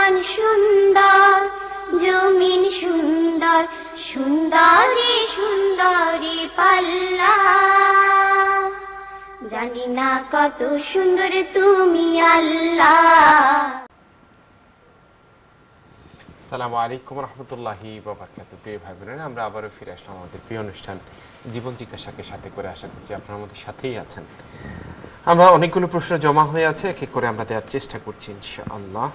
আসমান সুন্দর, জমিন সুন্দর, সুন্দরী সুন্দরী পাল্লা। জানি না কত সুন্দর তুমি আল্লাহ। আসসালামু আলাইকুম রহমতুল্লাহি ওয়া বারাকাতুহু। প্রিয় ভাই বোনেরা, আমরা আবারও ফিরে আসলাম আমাদের প্রিয় অনুষ্ঠান জীবন জিজ্ঞাসাকে সাথে করে। আশা করছি আপনারা আমাদের সাথেই আছেন। আমরা অনেকগুলো প্রশ্ন জমা হয়ে আছে, এক এক করে আমরা দেওয়ার চেষ্টা করছি ইনশাআল্লাহ।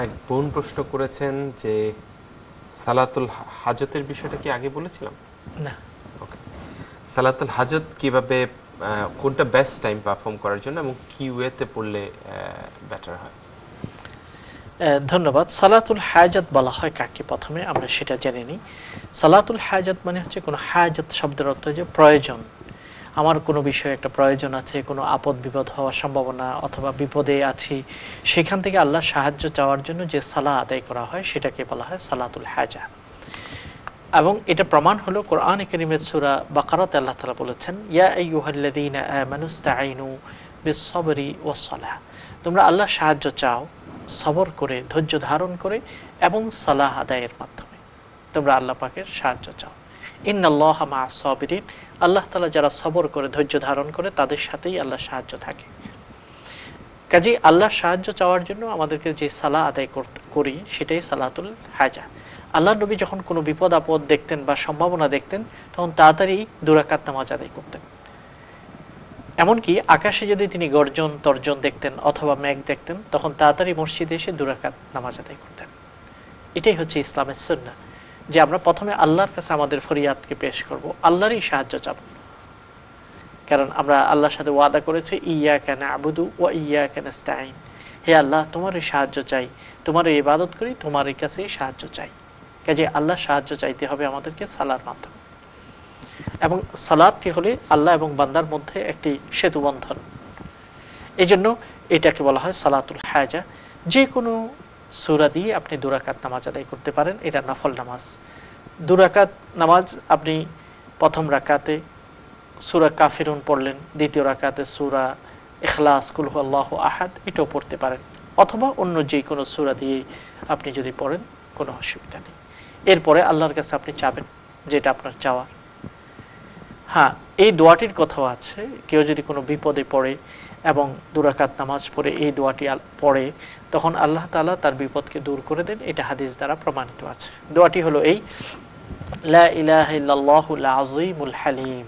এক বোন প্রশ্ন করেছেন যে সালাতুল হাজতের বিষয়টা কি আগে বলেছিলাম? না। ওকে। সালাতুল হাজত কিভাবে, কোনটা বেস্ট টাইম পারফর্ম করার জন্য এবং কি ওয়েতে পড়লে বেটার হয়? ধন্যবাদ। সালাতুল হাজাত বলা হয় কাকে, প্রথমে আমরা সেটা জেনে নিই। সালাতুল হাজাত মানে হচ্ছে কোনো হাজাত শব্দের অর্থ যে প্রয়োজন। আমার কোনো বিষয়ে একটা প্রয়োজন আছে, কোনো আপদ বিপদ হওয়ার সম্ভাবনা অথবা বিপদে আছি, সেখান থেকে আল্লাহর সাহায্য চাওয়ার জন্য যে সালাহ আদায় করা হয় সেটাকে বলা হয় সালাতুল হাজা। এবং এটা প্রমাণ হলো কোরআন কারীমের সূরা বাকারাতে আল্লাহ তাআলা বলেছেন, ইয়া আইয়ুহাল্লাযীনা আমানুস্তাঈনু বিস-সাবরি ওয়াস-সালাহ। তোমরা আল্লাহর সাহায্য চাও সবর করে, ধৈর্য ধারণ করে এবং সালাহ আদায়ের মাধ্যমে তোমরা আল্লাহ পাকের সাহায্য চাও। ইন্নাল্লাহা মা'আস-সাবিরিন। আল্লাহ তাআলা যারা সবর করে, ধৈর্য ধারণ করে, তাদের সাথেই আল্লাহর সাহায্য থাকে। কাজেই আল্লাহর সাহায্য চাওয়ার জন্য আমাদেরকে যে সালাহ আদায় করি সেটাই সালাতুল হাজা। আল্লাহর নবী যখন কোনো বিপদ আপদ দেখতেন বা সম্ভাবনা দেখতেন, তখন তাড়াতাড়ি 2 রাকাত নামাজ আদায় করতেন। এমনকি আকাশে যদি তিনি গর্জন তর্জন দেখতেন অথবা মেঘ দেখতেন, তখন তাড়াতাড়ি মসজিদে এসে 2 রাকাত নামাজ আদায় করতেন। এটাই হচ্ছে ইসলামের সুন্নাহ, যে আমরা প্রথমে আল্লাহর কাছে আমাদের ফরিয়াদকে পেশ করব, আল্লাহরই সাহায্য চাব। কারণ আমরা আল্লাহর সাথে ওয়াদা করেছি, ইয়্যাকা না'বুদু ওয়া ইয়্যাকা নাস্তাঈন। হে আল্লাহ, তোমারই সাহায্য চাই, তোমারই ইবাদত করি, তোমারই কাছেই সাহায্য চাই। কাজে আল্লাহর সাহায্য চাইতে হবে আমাদেরকে সালার মাধ্যমে। এবং সালাতটি হলে আল্লাহ এবং বান্দার মধ্যে একটি সেতু বন্ধন। এই জন্য এটাকে বলা হয় সালাতুল হাজা। যে কোনো সূরা দিয়ে আপনি 2 রাকাত নামাজ আদায় করতে পারেন, এটা নফল নামাজ। 2 রাকাত নামাজ আপনি প্রথম রাকাতে সূরা কাফিরুন পড়লেন, দ্বিতীয় রাকাতে সূরা ইখলাস, কুল হুয়াল্লাহু আহাদ এটাও পড়তে পারেন, অথবা অন্য যে কোনো সূরা দিয়ে আপনি যদি পড়েন কোনো অসুবিধা নেই। এরপরে আল্লাহর কাছে আপনি চাবেন যেটা আপনার চাওয়ার। হ্যাঁ, এই দোয়াটির কথাও আছে, কেউ যদি কোনো বিপদে পড়ে এবং 2 রাকাত নামাজ পড়ে এই দোয়াটি পড়ে, তখন আল্লাহ তাআলা তার বিপদকে দূর করে দেন। এটা হাদিস দ্বারা প্রমাণিত আছে। দোয়াটি হলো এই, লা ইলাহা ইল্লাল্লাহুল আযীমুল হালিম।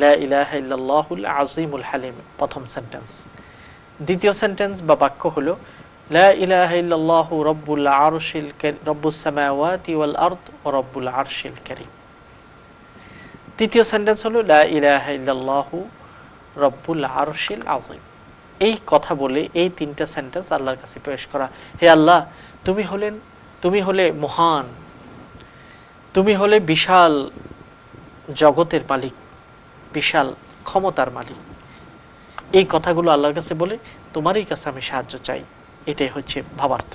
লা ইলাহা ইল্লাল্লাহুল আযীমুল হালিম প্রথম সেন্টেন্স। দ্বিতীয় সেন্টেন্স বা বাক্য হলো, লা ইলাহা ইল্লাল্লাহু রব্বুস সামাওয়াতি ওয়াল আরদ ওয়া রব্বুল আরশিল কারীম। তৃতীয় সেন্টেন্স হলো, লা ইলাহা ইল্লাল্লাহু রব্বুল আরশিল আযীম। এই কথা বলে এই 3টা সেন্টেন্স আল্লাহর কাছে পেশ করা। হে আল্লাহ, তুমি হলে মহান, তুমি হলে বিশাল জগতের মালিক, বিশাল ক্ষমতার মালিক। এই কথাগুলো আল্লাহর কাছে বলে তোমারই কাছে আমি সাহায্য চাই, এটাই হচ্ছে ভাবার্থ।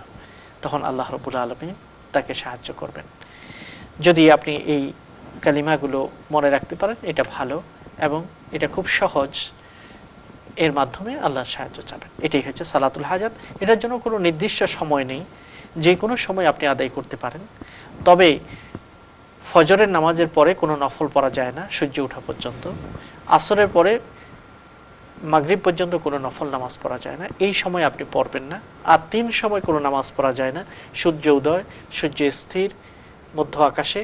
তখন আল্লাহ রাব্বুল আলামিন তাকে সাহায্য করবেন। যদি আপনি এই কালিমাগুলো মনে রাখতে পারেন এটা ভালো, এবং এটা খুব সহজ, এর মাধ্যমে আল্লাহর সাহায্য চাবেন। এটাই হচ্ছে সালাতুল হাজাত। এটার জন্য কোনো নির্দিষ্ট সময় নেই, যে কোনো সময় আপনি আদায় করতে পারেন। তবে ফজরের নামাজের পরে কোনো নফল পড়া যায় না সূর্য ওঠা পর্যন্ত। আসরের পরে মাগরিব পর্যন্ত কোনো নফল নামাজ পড়া যায় না, এই সময় আপনি পড়বেন না। আর 3 সময় কোনো নামাজ পড়া যায় না, সূর্য উদয়, সূর্য স্থির মধ্য আকাশে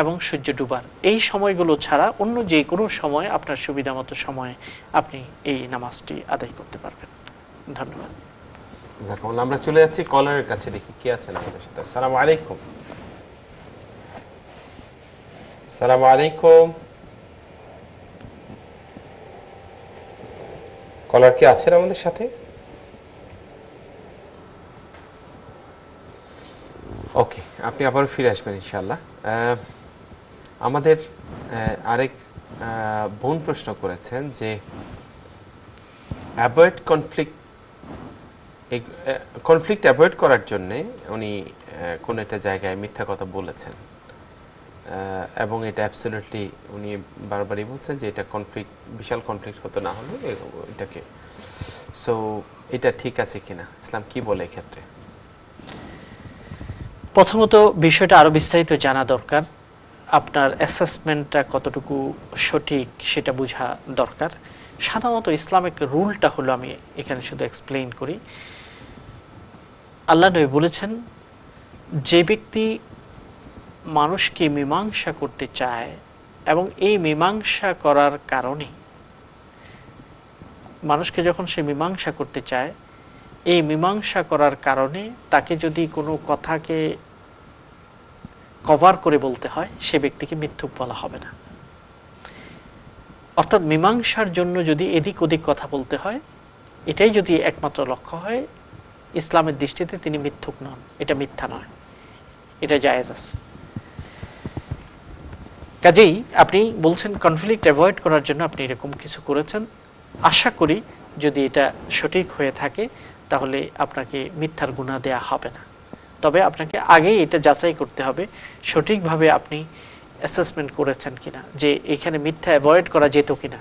এবং সূর্য ডুবার। এই সময়গুলো ছাড়া অন্য যে কোনো সময় আপনার সুবিধা মতো সময়ে আপনি এই নামাজটি আদায় করতে পারবেন। ধন্যবাদ। জাযাকাল্লাহ। আমরা চলে যাচ্ছি কলারের কাছে, দেখি কে আছেন আমাদের সাথে। আসসালামু আলাইকুম। আসসালামু আলাইকুম। কলার কি আছেন আমাদের সাথে? ওকে, আপনি আবার ফিরে আসবেন ইনশাআল্লাহ। আমাদের আরেক বোন প্রশ্ন করেছেন যে কনফ্লিক্ট অ্যাভয়েড করার জন্য উনি কোন একটা জায়গায় মিথ্যা কথা বলেছেন, এবং এটা অ্যাবসলিউটলি উনি বারবারই বলছেন যে এটা বিশাল কনফ্লিক্ট হতো না হলে এটাকে সো এটা ঠিক আছে কিনা, ইসলাম কি বলে এক্ষেত্রে? প্রথমত বিষয়টা আরো বিস্তারিত জানা দরকার, আপনার অ্যাসেসমেন্টটা কতটুকু সঠিক সেটা বোঝা দরকার। সাধারণত ইসলামিক রুলটা হলো, আমি এখানে শুধু এক্সপ্লেইন করি। আল্লাহ নবী বলেছেন, যে ব্যক্তি মানুষকে মীমাংসা করতে চায় এবং এই মীমাংসা করার কারণে, মানুষকে যখন সে মীমাংসা করতে চায়, এই মীমাংসা করার কারণে তাকে যদি কোনো কথাকে কভার করে বলতে হয়, সে ব্যক্তিকে মিথ্যুক বলা হবে না। অর্থাৎ মীমাংসার জন্য যদি এদিক ওদিক কথা বলতে হয়, এটাই যদি একমাত্র লক্ষ্য হয়, ইসলামের দৃষ্টিতে তিনি মিথ্যুক নন, এটা মিথ্যা নয়, এটা জায়েজ আছে। কাজেই আপনি বলছেন কনফ্লিক্ট অ্যাভয়েড করার জন্য আপনি এরকম কিছু করেছেন। আশা করি যদি এটা সঠিক হয়ে থাকে তাহলে আপনাকে মিথ্যার গুনাহ দেয়া হবে না। তবে আপনাকে আগেই এটা যাচাই করতে হবে সঠিকভাবে আপনি অ্যাসেসমেন্ট করেছেন কিনা, যে এখানে মিথ্যা অ্যাভয়েড করা যেত কিনা।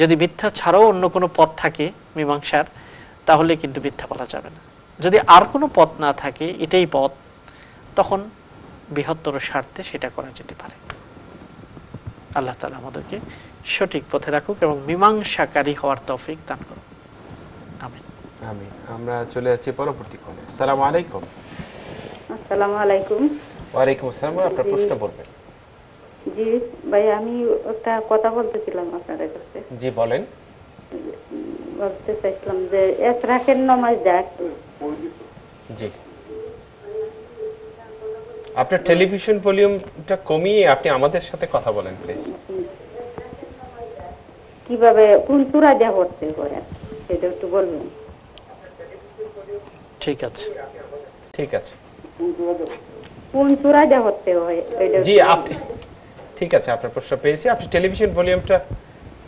যদি মিথ্যা ছাড়াও অন্য কোনো পথ থাকে মীমাংসার, তাহলে কিন্তু মিথ্যা বলা যাবে না। যদি আর কোনো পথ না থাকে, এটাই পথ, তখন বৃহত্তর স্বার্থে সেটা করা যেতে পারে। আল্লাহ তাআলা আমাদেরকে সঠিক পথে রাখুক এবং মীমাংসাকারী হওয়ার তৌফিক দান করুন। আমিন আমিন। আমরা চলে যাচ্ছি পরবর্তী কলে। আসসালামু আলাইকুম। আসসালামু আলাইকুম। ওয়ালাইকুম আসসালাম। আপনার প্রশ্ন বলবেন। জি ভাই, আমি একটা কথা বলতেছিলাম আপনাদের কাছে। জি বলেন। বলতে চাইছিলাম যে ইশরাকের নামাজ দেখ। জি, আপনার টেলিভিশন ভলিউমটা কমিয়ে আপনি আমাদের সাথে কথা বলেন প্লিজ। কিভাবে কোন সূরা দিয়ে পড়তে করে সেটা একটু বলবেন। ঠিক আছে, ঠিক আছে। কোন সূরা দিয়ে পড়তে হয় এটা? জি আপনি ঠিক আছে, আপনার প্রশ্ন পেয়েছি। আপনি টেলিভিশন ভলিউমটা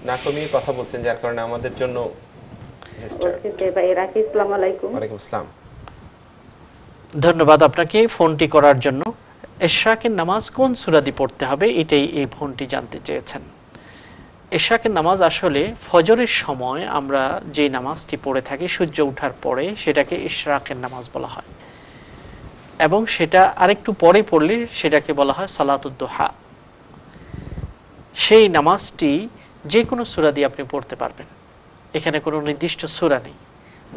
না কমিয়ে কথা বলছেন, যার কারণে আমাদের জন্য ডিস্টার্ব। ওকে ভাই, রাখি। আসসালামু আলাইকুম। ওয়ালাইকুম আসসালাম। ধন্যবাদ আপনাকে ফোনটি করার জন্য। ইশরাকের নামাজ কোন সূরা দিয়ে পড়তে হবে, এটাই এই ফোনটি জানতে চেয়েছেন। ইশরাকের নামাজ আসলে ফজরের সময় আমরা যে নামাজটি পড়ে থাকি সূর্য ওঠার পরে, সেটাকে ইশরাকের নামাজ বলা হয়। এবং সেটা আরেকটু পরে পড়লে সেটাকে বলা হয় সালাতুদ দুহা। সেই নামাজটি যে কোনো সূরা দিয়ে আপনি পড়তে পারবেন, এখানে কোনো নির্দিষ্ট সূরা নেই।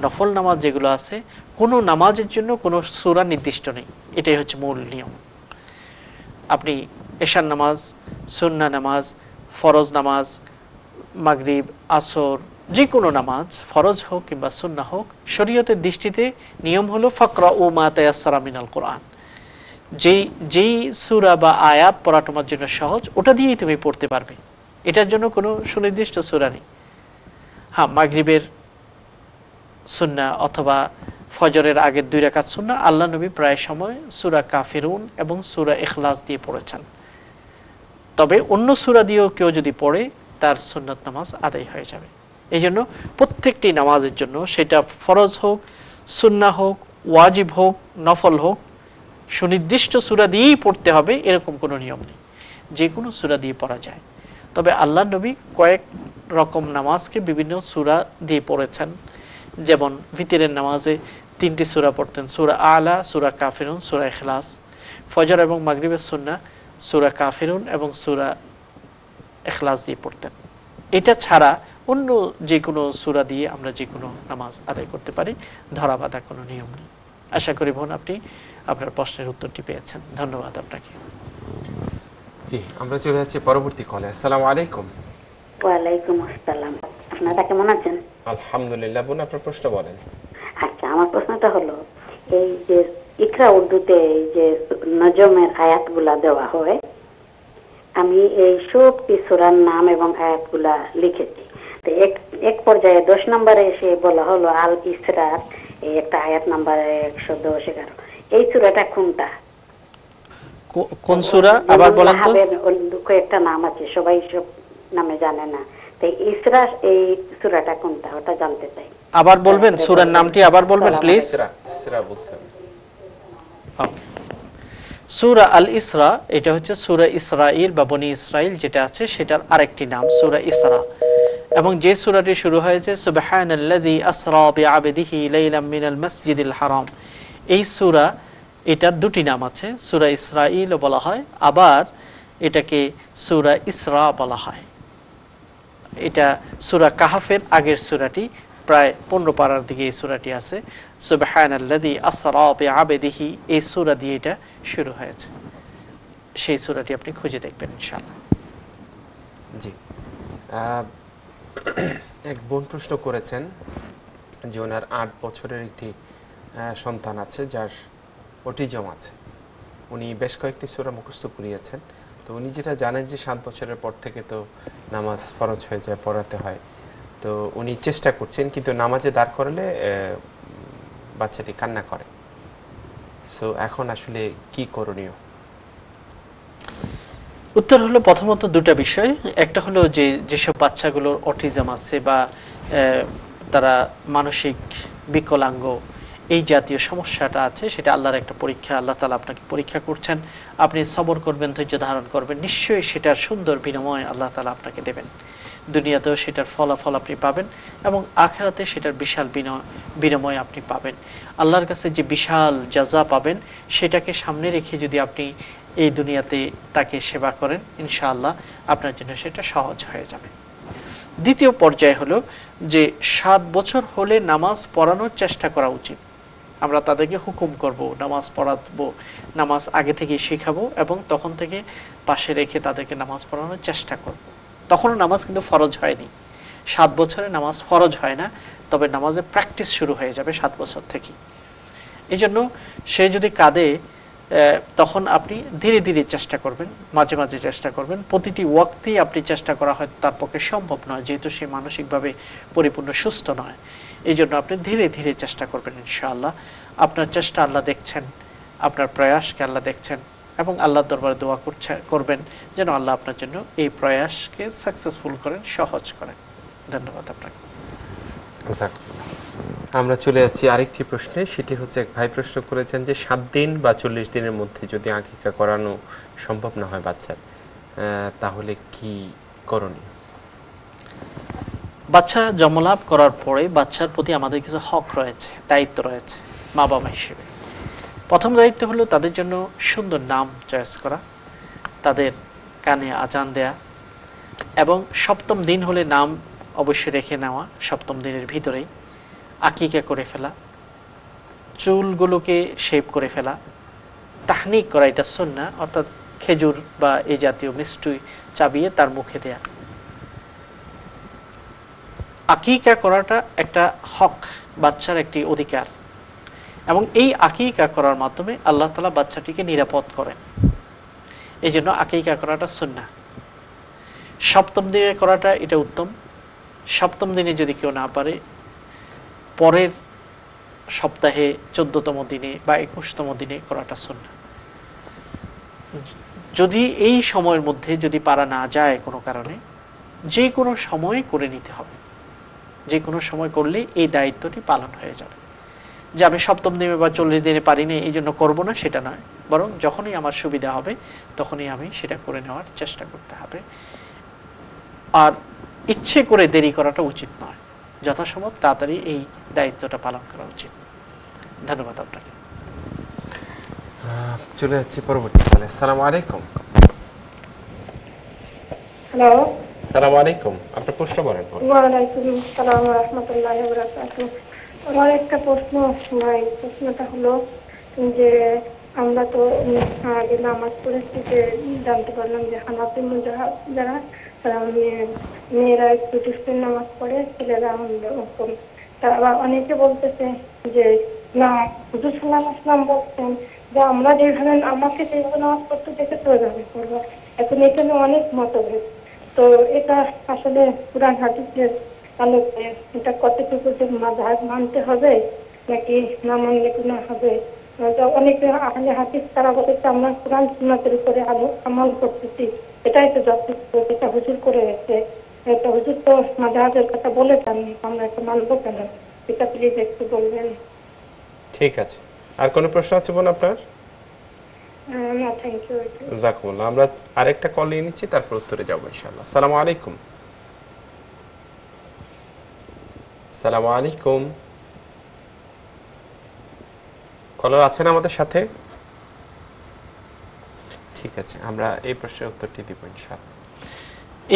নফল নামাজ যেগুলো আছে, কোনো নামাজের জন্য কোনো সূরা নির্দিষ্ট নেই, এটাই হচ্ছে মূল নিয়ম। আপনি এশার নামাজ, সুন্নাহ নামাজ, ফরজ নামাজ, মাগরিব, আসর, যে কোনো নামাজ ফরজ হোক কিংবা সুন্নাহ হোক, শরীয়তের দৃষ্টিতে নিয়ম হলো ফাকরাউ মা তায়াসসারা মিনাল কোরআন। যেই সূরা বা আয়াত পড়া তোমার জন্য সহজ, ওটা দিয়েই তুমি পড়তে পারবে, এটার জন্য কোনো সুনির্দিষ্ট সূরা নেই। হ্যাঁ, মাগরিবের সুন্নাহ অথবা ফজরের আগের 2 রাকাত সুন্নাহ আল্লাহ নবী প্রায় সময় সূরা কাফিরুন এবং সূরা ইখলাস দিয়ে পড়েছেন। তবে অন্য সূরা দিয়েও কেউ যদি পড়ে, তার সুন্নাত নামাজ আদায় হয়ে যাবে। এই জন্য প্রত্যেকটি নামাজের জন্য, সেটা ফরজ হোক, সুন্নাহ হোক, ওয়াজিব হোক, নফল হোক, সুনির্দিষ্ট সূরা দিয়েই পড়তে হবে এরকম কোনো নিয়ম নেই, যে কোনো সূরা দিয়ে পড়া যায়। তবে আল্লাহ নবী কয়েক রকম নামাজকে বিভিন্ন সূরা দিয়ে পড়েছেন। যেমন ভিতরের নামাজে 3টি সূরা পড়তেন, সূরা আলা, সূরা কাফিরুন, সূরা ইখলাস। ফজর এবং মাগরিবের সুন্নাহ সূরা কাফিরুন এবং সূরা ইখলাস দিয়ে পড়তেন। এটা ছাড়া অন্য যে কোনো সূরা দিয়ে আমরা যে কোনো নামাজ আদায় করতে পারি, ধরা বাঁধা কোনো নিয়ম নেই। আশা করি বোন আপনি আপনার প্রশ্নের উত্তরটি পেয়েছেন। ধন্যবাদ আপনাকে। জি, আমরা চলে যাচ্ছি পরবর্তী কলে। আসসালামু আলাইকুম। ওয়ালাইকুম আসসালাম। আপনারা কেমন আছেন? আলহামদুলিল্লাহ। বোন আপনার প্রশ্ন বলেন। আচ্ছা, আমার প্রশ্নটা হলো, এই যে ইকরা উর্দুতে এই যে নজমের আয়াতগুলা দেওয়া হয়, আমি এই সবটি সূরার নাম এবং আয়াতগুলা লিখেছি। তো এক পর্যায়ে 10 নম্বরে এসে বলা হলো আল ইসরার, এই একটা আয়াত নাম্বার 110-11। এই সূরাটা কোনটা? কোন সূরা আবার বলেন তো? কয়েকটা নাম আছে, সবাই সব নামে জানে না। তো ইসরা এই সূরাটা কোনটা, ওটা জানতে চাই। আবার বলবেন সূরার নামটি, আবার বলবেন প্লিজ। ইসরা বলছেন। সূরা আল ইসরা, এটা হচ্ছে সূরা ইসরাঈল বা বনি ইসরাইল যেটা আছে সেটার আরেকটি নাম সূরা ইসরা। এবং যে সূরাটি শুরু হয়েছে সুবহানাল্লাযী আসরা বিআবদিহি লাইলাম মিনাল মাসজিদিল হারাম, এই সূরা এটার দুটি নাম আছে, সূরা ইসরাঈল বলা হয়, আবার এটাকে সূরা ইসরা বলা হয়। এটা সূরা কাহফের আগের সূরাটি, প্রায় 15 পারার দিকে এই সূরাটি আছে। সুবহানাল্লাযী আসরা বিআবদিহি, এই সূরা দিয়ে এটা শুরু হয়েছে। সেই সূরাটি আপনি খুঁজে দেখবেন ইনশাআল্লাহ। জি, এক বোন প্রশ্ন করেছেন যে ওনার 8 বছরের একটি সন্তান আছে যার অটিজম আছে। উনি বেশ কয়েকটি সূরা মুখস্থ করিয়েছেন। তো উনি যেটা জানেন যে 7 বছরের পর থেকে তো নামাজ ফরজ হয়ে যায়, পড়াতে হয়। তো উনি চেষ্টা করছেন, কিন্তু নামাজে দাঁড় করালে বাচ্চাটি কান্না করে। সো এখন আসলে কি করণীয়? উত্তর হলো প্রথমত দুটা বিষয়। একটা হলো যে যেসব বাচ্চাগুলোর অটিজম আছে বা তারা মানসিক বিকলাঙ্গ, এই জাতীয় সমস্যাটা আছে, সেটা আল্লাহর একটা পরীক্ষা। আল্লাহ তাআলা আপনাকে পরীক্ষা করছেন, আপনি সবর করবেন, ধৈর্য ধারণ করবেন, নিশ্চয়ই সেটার সুন্দর বিনিময় আল্লাহ তাআলা আপনাকে দেবেন। দুনিয়াতেও সেটার ফলাফল আপনি পাবেন এবং আখিরাতে সেটার বিশাল বিনিময় আপনি পাবেন। আল্লাহর কাছে যে বিশাল জাযা পাবেন, সেটাকে সামনে রেখে যদি আপনি এই দুনিয়াতে তাকে সেবা করেন, ইনশাআল্লাহ আপনার জন্য সেটা সহজ হয়ে যাবে। দ্বিতীয় পর্যায় হলো যে 7 বছর হলে নামাজ পড়ানোর চেষ্টা করা উচিত। আমরা তাদেরকে হুকুম করব, নামাজ পড়াবো, নামাজ আগে থেকে শেখাবো এবং তখন থেকে পাশে রেখে তাদেরকে নামাজ পড়ানোর চেষ্টা করব। তখনও নামাজ কিন্তু ফরজ হয়নি। 7 বছরে নামাজ ফরজ হয় না, তবে নামাজে প্র্যাকটিস শুরু হয়ে যাবে 7 বছর থেকে। এই জন্য সে যদি কাঁদে, তখন আপনি ধীরে ধীরে চেষ্টা করবেন, মাঝে মাঝে চেষ্টা করবেন। প্রতিটি ওয়াক্তেই আপনি চেষ্টা করা হয় তার পক্ষে সম্ভব নয়, যেহেতু সে মানসিকভাবে পরিপূর্ণ সুস্থ নয়। এই জন্য আপনি ধীরে ধীরে চেষ্টা করবেন ইনশাআল্লাহ। আপনার চেষ্টা আল্লাহ দেখছেন, আপনার প্রয়াসকে আল্লাহ দেখছেন এবং আল্লাহর দরবারে দোয়া করবেন যেন আল্লাহ আপনার জন্য এই প্রয়াসকে সাকসেসফুল করেন, সহজ করেন। ধন্যবাদ আপনাকে। আমরা চলে যাচ্ছি আরেকটি প্রশ্নে। সেটি হচ্ছে, এক ভাই প্রশ্ন করেছেন যে 7 দিন বা 40 দিনের মধ্যে যদি আকিকা করানো সম্ভব না হয় বাচ্চার, তাহলে কি করণীয়? বাচ্চা জন্মলাভ করার পরে বাচ্চার প্রতি আমাদের কিছু হক রয়েছে, দায়িত্ব রয়েছে মা বাবা হিসেবে। প্রথম দায়িত্ব হলো তাদের জন্য সুন্দর নাম চয়েস করা, তাদের কানে আজান দেয়া এবং 7ম দিন হলে নাম অবশ্যই রেখে নেওয়া, 7ম দিনের ভিতরেই আকিকা করে ফেলা, চুলগুলোকে শেভ করে ফেলা, তাহনিক করা, এটা সুন্নাহ, অর্থাৎ খেজুর বা এই জাতীয় মিষ্টি চাবিয়ে তার মুখে দেয়া। আকিকা করাটা একটা হক, বাচ্চার একটি অধিকার, এবং এই আকিকা করার মাধ্যমে আল্লাহ তাআলা বাচ্চাটিকে নিরাপদ করেন। এই জন্য আকিকা করাটা সুন্নাহ। 7ম দিনে করাটা এটা উত্তম। 7ম দিনে যদি কেউ না পারে, পরের সপ্তাহে 14তম দিনে বা 21তম দিনে করাটা সুন্নাহ। যদি এই সময়ের মধ্যে যদি পারা না যায় কোনো কারণে, যে কোনো সময় করে নিতে হবে। যে কোনো সময় করলে এই দায়িত্বটি পালন হয়ে যাবে। যে আমি 7ম দিনে বা 40 দিনে পারিনি এই জন্য করবো না, সেটা নয়, বরং যখনই আমার সুবিধা হবে তখনই আমি সেটা করে নেওয়ার চেষ্টা করতে হবে। আর ইচ্ছে করে দেরি করাটা উচিত নয়, যথাসম্ভব তাড়াতাড়ি এই দায়িত্বটা পালন করা উচিত। ধন্যবাদ আপনাকে। চলে যাচ্ছি পরবর্তী কলে। আসসালামু আলাইকুম। হ্যালো, আসসালামু আলাইকুম, আপনার প্রশ্ন করেন। ওয়ালাইকুম আসসালাম ওয়া রাহমাতুল্লাহি ওয়া বারাকাতুহু। আমার একটা প্রশ্ন ভাই, প্রশ্নটা হলো যে আমরা তো আগে নামাজ পড়েছি, যে জানতে পারলাম যে হানাফি মাযহাব যারা, তারা মেয়েরা একটু ডিসপ্লিন নামাজ পড়ে, ছেলেরা কম। তা আবার অনেকে বলতেছে যে না, হুজুর সাল্লাল্লাহু আলাইহি ওয়াসাল্লাম বলছেন যে আমরা যেভাবে, আমাকে যেভাবে নামাজ পড়তে দেখেছি ওইভাবে পড়বো। এখন এখানে অনেক মতভেদ, তো এটা আসলে কুরআন হাদিসের আলোকে এটা কতটুকু যে মাযহাব মানতে হবে নাকি না মানলে কি না হবে? অনেকে আহলে হাদিস তারা বলেছে আমরা কুরআন সুন্নাতের উপরে আমল করতেছি, এটাই তো যথেষ্ট, যেটা হুজুর করে গেছে। এটা হুজুর তো মাযহাবের কথা বলেছেন, আমরা এটা মানবো কেন? এটা প্লিজ একটু বলবেন। ঠিক আছে, আর কোনো প্রশ্ন আছে বোন আপনার? না, থ্যাংক ইউ। জাযাকুমুল্লাহ। আমরা আরেকটা কল নিয়ে নিচ্ছি, তারপর উত্তরে যাবো ইনশাআল্লাহ। আসসালামু আলাইকুম। আসসালামু আলাইকুম। কলার আছেন আমাদের সাথে? ঠিক আছে, আমরা এই প্রশ্নের উত্তরটি দিব ইনশাআল্লাহ।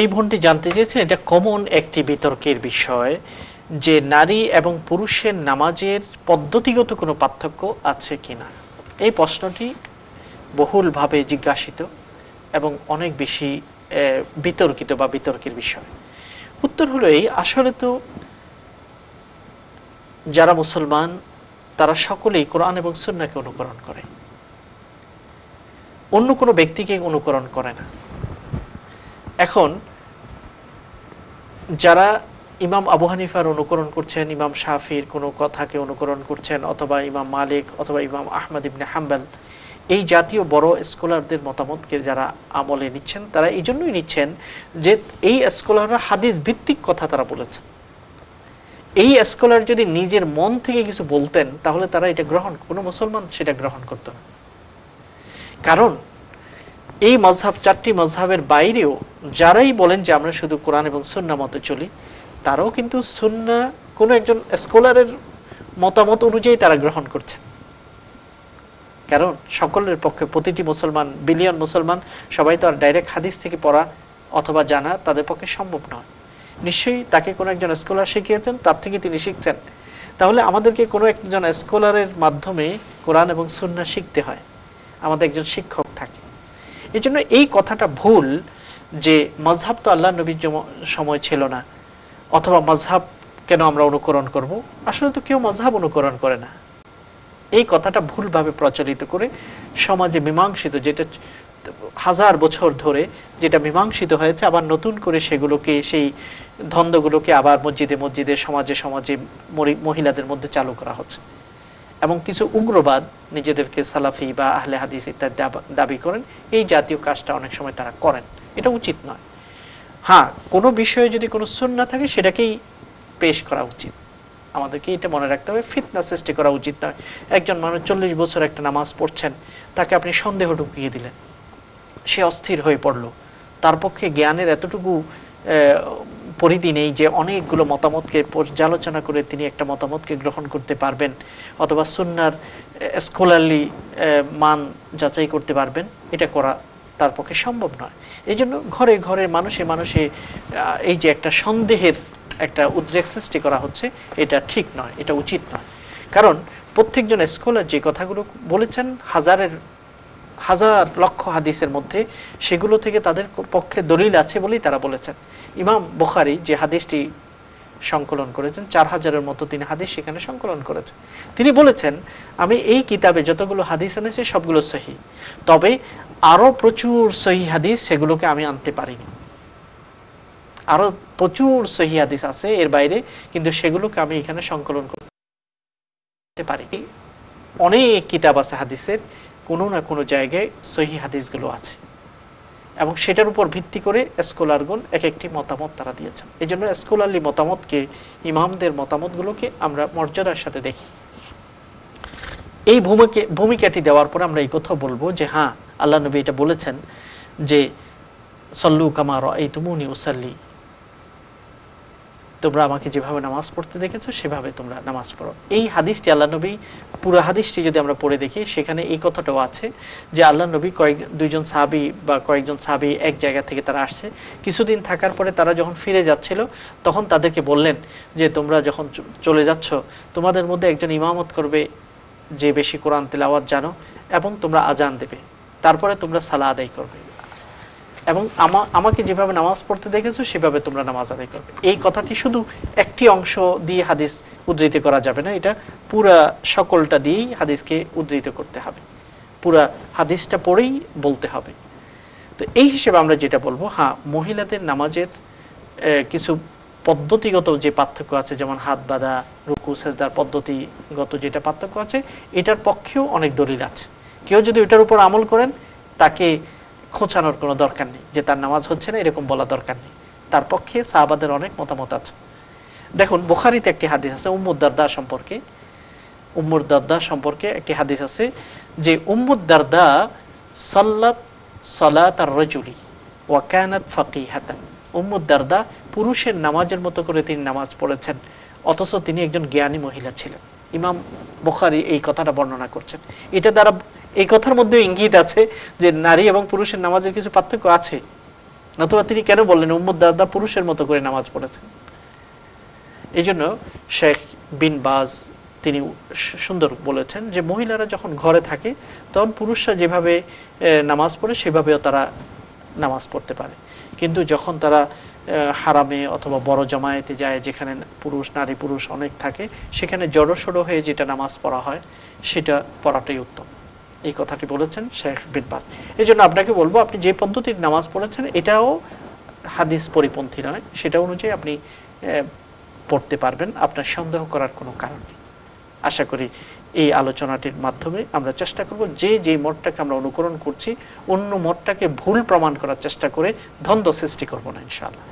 এই বোনটি জানতে চেয়েছেন, এটা কমন একটি বিতর্কের বিষয়, যে নারী এবং পুরুষের নামাজের পদ্ধতিগত কোনো পার্থক্য আছে কিনা। এই প্রশ্নটি বহুলভাবে জিজ্ঞাসিত এবং অনেক বেশি বিতর্কিত বা বিতর্কের বিষয়। উত্তর হলো এই, আসলে তো যারা মুসলমান তারা সকলেই কোরআন এবং সুন্নাহকে অনুকরণ করে, অন্য কোনো ব্যক্তিকে অনুকরণ করে না। এখন যারা ইমাম আবু হানিফার অনুকরণ করছেন, ইমাম শাফির কোনো কথাকে অনুকরণ করছেন, অথবা ইমাম মালিক অথবা ইমাম আহমদ ইবনে হাম্বল, এই জাতীয় বড় স্কলারদের মতামতকে যারা আমলে নিচ্ছেন, তারা এই জন্যই নিচ্ছেন যে এই স্কলাররা হাদিস ভিত্তিক কথা তারা বলেছেন। এই স্কলার যদি নিজের মন থেকে কিছু বলতেন তাহলে তারা এটা গ্রহণ, কোনো মুসলমান সেটা গ্রহণ করত না। কারণ এই মাযহাব, চারটি মাযহাবের বাইরেও যারাই বলেন যে আমরা শুধু কোরআন এবং সুন্নাহ মতে চলি, তারাও কিন্তু সুন্নাহ কোনো একজন স্কলারের মতামত অনুযায়ী তারা গ্রহণ করছেন। কারণ সকলের পক্ষে, প্রতিটি মুসলমান, বিলিয়ন মুসলমান সবাই তো আর ডাইরেক্ট হাদিস থেকে পড়া অথবা জানা তাদের পক্ষে সম্ভব নয়। নিশ্চয়ই তাকে কোনো একজন স্কলার শিখিয়েছেন, তার থেকে তিনি শিখছেন। তাহলে আমাদেরকে কোনো একজন স্কলারের মাধ্যমে কোরআন এবং সুন্নাহ শিখতে হয়, আমাদের একজন শিক্ষক থাকে। এই জন্য এই কথাটা ভুল যে মাযহাব তো আল্লাহ নবীর সময় ছিল না, অথবা মাযহাব কেন আমরা অনুকরণ করব। আসলে তো কেউ মাযহাব অনুকরণ করে না। এই কথাটা ভুলভাবে প্রচলিত করে সমাজে মীমাংসিত, যেটা হাজার বছর ধরে যেটা মীমাংসিত হয়েছে, আবার নতুন করে সেগুলোকে, সেই দ্বন্দ্বগুলোকে আবার মসজিদে মসজিদে, সমাজে সমাজে মহিলাদের মধ্যে চালু করা হচ্ছে। এবং কিছু উগ্রবাদ নিজেদেরকে সালাফি বা আহলে হাদিস ইত্যাদি দাবি করেন, এই জাতীয় কাজটা অনেক সময় তারা করেন। এটা উচিত নয়। হ্যাঁ, কোনো বিষয়ে যদি কোনো সুন্নাহ থাকে সেটাকেই পেশ করা উচিত। আমাদেরকে এটা মনে রাখতে হবে, ফিতনা সৃষ্টি করা উচিত নয়। একজন মানুষ 40 বছর একটা নামাজ পড়ছেন, তাকে আপনি সন্দেহ ঢুকিয়ে দিলেন, সে অস্থির হয়ে পড়লো, তার পক্ষে জ্ঞানের এতটুকু পরিধি নেই যে অনেকগুলো মতামতকে পর্যালোচনা করে তিনি একটা মতামতকে গ্রহণ করতে পারবেন, অথবা সুন্নাহর স্কলারলি মান যাচাই করতে পারবেন। এটা করা তার পক্ষে সম্ভব নয়। এই জন্য ঘরে ঘরে, মানুষে মানুষে এই যে একটা সন্দেহের একটা উদ্রেক সৃষ্টি করা হচ্ছে, এটা ঠিক নয়, এটা উচিত নয়। কারণ প্রত্যেকজন স্কলার যে কথাগুলো বলেছেন, হাজার লক্ষ হাদিসের মধ্যে, সেগুলো থেকে তাদের পক্ষে দলিল আছে বলেই তারা বলেছেন। ইমাম বুখারী যে হাদিসটি সংকলন করেছেন, 4000-এর মতো তিনি হাদিস সেখানে সংকলন করেছেন। তিনি বলেছেন, আমি এই কিতাবে যতগুলো হাদিস এনেছি সবগুলো সহিহ, তবে আরো প্রচুর সহিহ হাদিস সেগুলোকে আমি আনতে পারিনি। আরো প্রচুর সহিহ হাদিস আছে এর বাইরে, কিন্তু সেগুলোকে আমি এখানে সংকলন করতে পারি। অনেক কিতাব আছে হাদিসের, কোনো না কোনো জায়গায় সহিহ হাদিসগুলো আছে, এবং সেটার উপর ভিত্তি করে স্কলারগণ এক একটি মতামত তারা দিয়েছেন। এই জন্য স্কলারলি মতামতকে, ইমামদের মতামতগুলোকে আমরা মর্যাদার সাথে দেখি। এই ভূমিকাটি দেওয়ার পর আমরা এই কথা বলবো যে হ্যাঁ, আল্লাহ নবী এটা বলেছেন যে সল্লু কামা রাআইতুমুনি উসাল্লি, তোমরা আমাকে যেভাবে নামাজ পড়তে দেখেছো সেভাবে তোমরা নামাজ পড়ো। এই হাদিসটি আল্লাহ নবী, পুরো হাদিসটি যদি আমরা পড়ে দেখি, সেখানে এই কথাটাও আছে যে আল্লাহ নবী দুইজন সাহাবী বা কয়েকজন সাহাবী এক জায়গা থেকে তারা আসছে, কিছুদিন থাকার পরে তারা যখন ফিরে যাচ্ছিল, তখন তাদেরকে বললেন যে তোমরা যখন চলে যাচ্ছ, তোমাদের মধ্যে একজন ইমামত করবে যে বেশি কোরআন তিলাওয়াত জানো, এবং তোমরা আজান দেবে, তারপরে তোমরা সালাহ আদায় করবে, এবং আমাকে যেভাবে নামাজ পড়তে দেখেছো সেভাবে তোমরা নামাজ আদায় করবে। এই কথাটি শুধু একটি অংশ দিয়ে হাদিস উদ্ধৃত করা যাবে না, এটা পুরা সকলটা দিয়েই হাদিসকে উদ্ধৃত করতে হবে, পুরা হাদিসটা পড়েই বলতে হবে। তো এই হিসেবে আমরা যেটা বলবো, হ্যাঁ, মহিলাদের নামাজের কিছু পদ্ধতিগত যে পার্থক্য আছে, যেমন হাত বাঁধা, রুকু সেজদার পদ্ধতিগত যেটা পার্থক্য আছে, এটার পক্ষেও অনেক দলিল আছে। কেউ যদি ওটার উপর আমল করেন, তাকে খোঁচানোর কোনো দরকার নেই, যে তার নামাজ হচ্ছে না এরকম বলা দরকার নেই। তার পক্ষে সাহাবাদের অনেক মতামত আছে। দেখুন, বুখারীতে একটি হাদিস আছে উম্মুদ দারদা সম্পর্কে একটি হাদিস আছে যে উম্মুদ দারদা সাল্লাত সালাতার রাজুলি ওয়া কানাত ফাকিহাতান। উম্মুদ দারদা পুরুষের নামাজের মতো করে তিনি নামাজ পড়েছেন, অথচ তিনি একজন জ্ঞানী মহিলা ছিলেন। ইমাম বুখারী এই কথাটা বর্ণনা করছেন। এটা দ্বারা এই কথার মধ্যে ইঙ্গিত আছে যে নারী এবং পুরুষের নামাজের কিছু পার্থক্য আছে, নতুবা তিনি কেন বললেন উম্মুদ দারদা পুরুষের মতো করে নামাজ পড়েছেন। এই জন্য শেখ বিন বাজ তিনি সুন্দর বলেছেন যে মহিলারা যখন ঘরে থাকে তখন পুরুষরা যেভাবে নামাজ পড়ে সেভাবেও তারা নামাজ পড়তে পারে, কিন্তু যখন তারা হারামে অথবা বড় জামায়াতে যায় যেখানে নারী পুরুষ অনেক থাকে, সেখানে জড়সড় হয়ে যেটা নামাজ পড়া হয় সেটা পড়াটাই উত্তম। এই কথাটি বলেছেন শেখ বিন বাজ। এই জন্য আপনাকে বলবো আপনি যে পদ্ধতির নামাজ পড়েছেন এটাও হাদিস পরিপন্থী নয়, সেটা অনুযায়ী আপনি পড়তে পারবেন, আপনার সন্দেহ করার কোনো কারণ নেই। আশা করি এই আলোচনাটির মাধ্যমে আমরা চেষ্টা করব যে মতটাকে আমরা অনুকরণ করছি অন্য মতটাকে ভুল প্রমাণ করার চেষ্টা করে দ্বন্দ্ব সৃষ্টি করব না ইনশাআল্লাহ।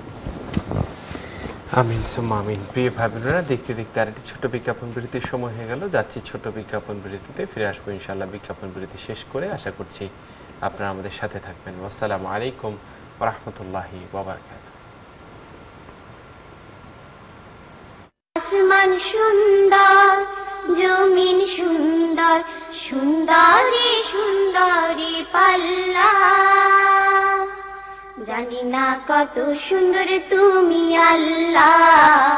আমিন সুম্মা আমিন। প্রিয় ভাই বোনেরা, দেখতে দেখতে আরেকটি ছোট বিজ্ঞাপন বিরতির সময় হয়ে গেল। যাচ্ছি ছোট বিজ্ঞাপন বিরতিতে, ফিরে আসবো ইনশাআল্লাহ বিজ্ঞাপন বিরতি শেষ করে। আশা করছি আপনারা আমাদের সাথে থাকবেন। আসসালামু আলাইকুম ওয়া রাহমাতুল্লাহি ওয়া বারাকাতুহু। আসমান সুন্দর, জমিন সুন্দর, সুন্দরী সুন্দরী পাল্লা, জানি না কত সুন্দর তুমি আল্লাহ।